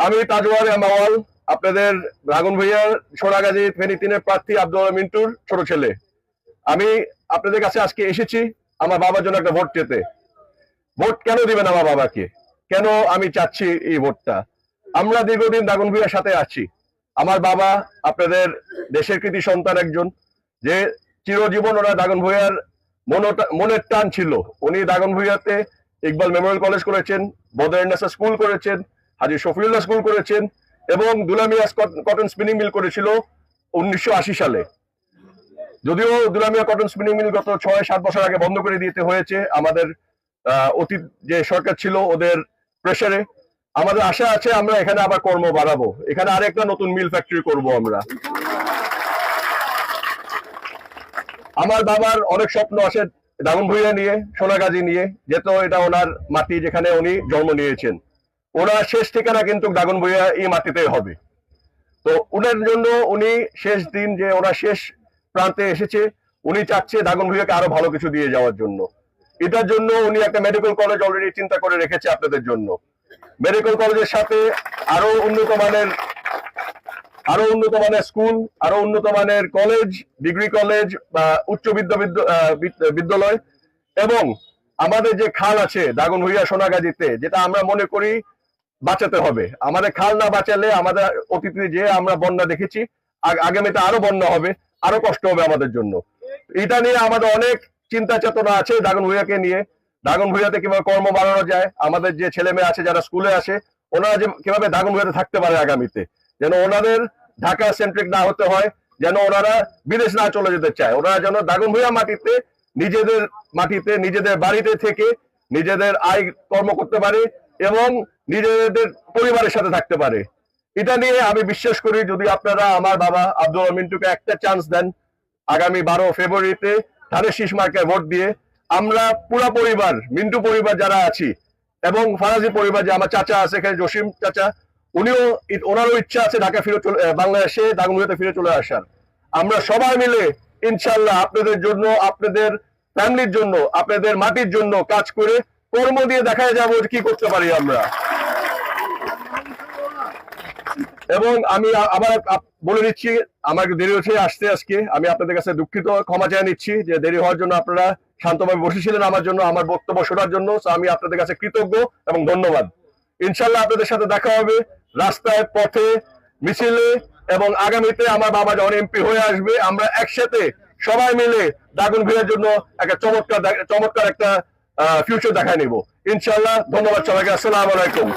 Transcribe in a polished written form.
আমি তাজওয়ার মাওয়াল, আপনাদের ড্রাগন ভূঁইয়ার সোনাগাজী ফেনী 3-এর প্রার্থী আব্দুল মিন্টুর ছোট ছেলে। আমি আপনাদের কাছে আজকে এসেছি আমার বাবার জন্য একটা ভোট চেতে। ভোট কেন দিবেন আমার বাবাকে? কেন আমি চাচ্ছি এই ভোটটা? আমরা দীর্ঘদিন ড্রাগন ভূঁইয়ার সাথে আছি। আমার বাবা আপনাদের দেশের কৃতি সন্তান একজন, যে চিরজীবন ওরা ড্রাগন ভূঁইয়ার মনের টান ছিল। উনি ড্রাগন ভূঁইয়াতে ইকবাল মেমোরিয়াল কলেজ করেছেন, বদর স্কুল করেছেন, হাজী শফিউল্লাহ স্কুল করেছেন এবং দুলামিয়া কটন স্পিনিং মিল করেছিল 1980 সালে। যদিও দুলামিয়া কটন স্পিনিং মিল গত 6-7 বছর আগে বন্ধ করে দিতে হয়েছে আমাদের অতীত যে সরকার ছিল ওদের প্রেসারে। আমাদের আশা আছে আমরা এখানে আবার কর্ম বাড়াবো, এখানে আরেকটা নতুন মিল ফ্যাক্টরি করব আমরা। আমার বাবার অনেক স্বপ্ন আছে ড্রাগন ভূঁইয়া নিয়ে, সোনাগাজী নিয়ে, যেহেতু এটা ওনার মাটি, যেখানে উনি জন্ম নিয়েছেন। ওনার শেষ ঠিকানা কিন্তু ড্রাগন ভূঁইয়া এই মাটিতে হবে। তো ওনার জন্য উনি শেষ দিন যে ওনার শেষ প্রান্তে এসেছে, উনি চাচ্ছে ড্রাগন ভূঁইয়াকে আরো ভালো কিছু দিয়ে যাওয়ার জন্য। এটার জন্য উনি একটা মেডিকেল কলেজ অলরেডি চিন্তা করে রেখেছে আপনাদের জন্য। মেডিকেল কলেজের সাথে আরো উন্নত মানের স্কুল, আরো উন্নত মানের কলেজ, ডিগ্রি কলেজ বা উচ্চ বিদ্যালয়, এবং আমাদের যে খাল আছে ড্রাগন ভূঁইয়া সোনাগাজীতে, যেটা আমরা মনে করি বাঁচাতে হবে। আমাদের খাল না বাঁচালে আমাদের অতীতে যে আমরা বন্যা দেখেছি, আগামীতে আরো বন্যা হবে, আরো কষ্ট হবে আমাদের জন্য। এটা নিয়ে আমাদের অনেক চিন্তা চেতনা আছে ড্রাগন ভূঁইয়াকে নিয়ে। ড্রাগন ভূঁইয়াতে কিভাবে কর্ম বাড়ানো যায়, আমাদের যে ছেলে মেয়ে আছে যারা স্কুলে আসে, ওনারা যে কিভাবে ড্রাগন ভূঁইয়াতে থাকতে পারে আগামীতে, যেন ওনাদের ঢাকা সেন্ট্রিক না হতে হয়, যেন ওনারা বিদেশ না চলে যেতে চায়, ওনারা যেন ড্রাগন ভূঁইয়া মাটিতে নিজেদের বাড়িতে থেকে নিজেদের আয় কর্ম করতে পারে এবং নিজেদের পরিবারের সাথে থাকতে পারে। এটা নিয়ে আমি বিশ্বাস করি যদি আপনারা আমার বাবা আব্দুল মিন্টুকে একটা চান্স দেন, আগামী 12 ফেব্রুয়ারিতে ধানের শীষ মার্কায় ভোট দিয়ে আমরা পুরো পরিবার, মিন্টু পরিবার যারা আছি এবং ফারাজি পরিবার, যে আমার চাচা আছে এখানে, জসিম চাচা, ওনারও ইচ্ছা আছে ঢাকা ফিরে বাংলাদেশে ড্রাগন ভূঁইয়াতে ফিরে চলে আসার। আমরা সবাই মিলে ইনশাল্লাহ আপনাদের জন্য, আপনাদের ফ্যামিলির জন্য, আপনাদের মাটির জন্য কাজ করে কর্ম দিয়ে দেখা যাবো কি করতে পারি আমরা। এবং আমি আবার বলে দিচ্ছি, আমাকে দেরি হচ্ছে আসতে, আজকে আমি আপনাদের কাছে দুঃখিত, ক্ষমা চেয়ে নিচ্ছি যে দেরি হওয়ার জন্য। আপনারা শান্তভাবে বসেছিলেন আমার জন্য, আমার বক্তব্য শোনার জন্য। আমি আপনাদের কাছে কৃতজ্ঞ এবং ধন্যবাদ। ইনশাল্লাহ আপনাদের সাথে দেখা হবে রাস্তায়, পথে, মিছিলে, এবং আগামীতে আমার বাবা যখন এমপি হয়ে আসবে আমরা একসাথে সবাই মিলে ড্রাগন ভূঁইয়ার জন্য একটা চমৎকার একটা ফিউচার দেখায় নিব ইনশাল্লাহ। ধন্যবাদ সবাইকে। আসসালামু আলাইকুম।